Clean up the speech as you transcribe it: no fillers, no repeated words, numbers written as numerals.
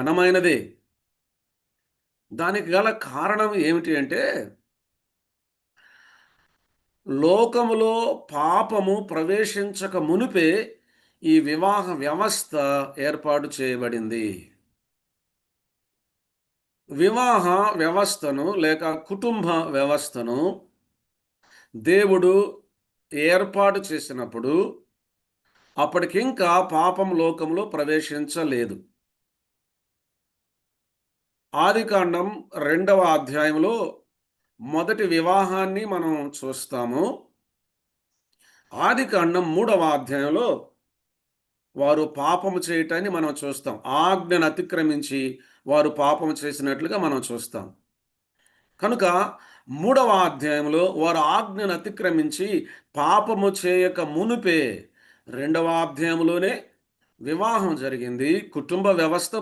ఘనమైనదే. దానికి గల కారణం ఏమిటి అంటే, లోకములో పాపము ప్రవేశించక మునుపే ఈ వివాహ వ్యవస్థ ఏర్పాటు చేయబడింది. వివాహ వ్యవస్థను లేక కుటుంబ వ్యవస్థను దేవుడు ఏర్పాటు చేసినప్పుడు అప్పటికింకా పాపం లోకంలో ప్రవేశించలేదు. ఆదికాండం 2వ అధ్యాయంలో మొదటి వివాహాన్ని మనం చూస్తాము. ఆదికాండం 3వ అధ్యాయంలో వారు పాపము చేయటాన్ని మనం చూస్తాం. ఆజ్ఞను అతిక్రమించి వారు పాపము చేసినట్లుగా మనం చూస్తాం. కనుక 3వ అధ్యాయంలో వారు ఆజ్ఞను అతిక్రమించి పాపము చేయక మునుపే 2వ అధ్యాయంలోనే వివాహం జరిగింది. కుటుంబ వ్యవస్థ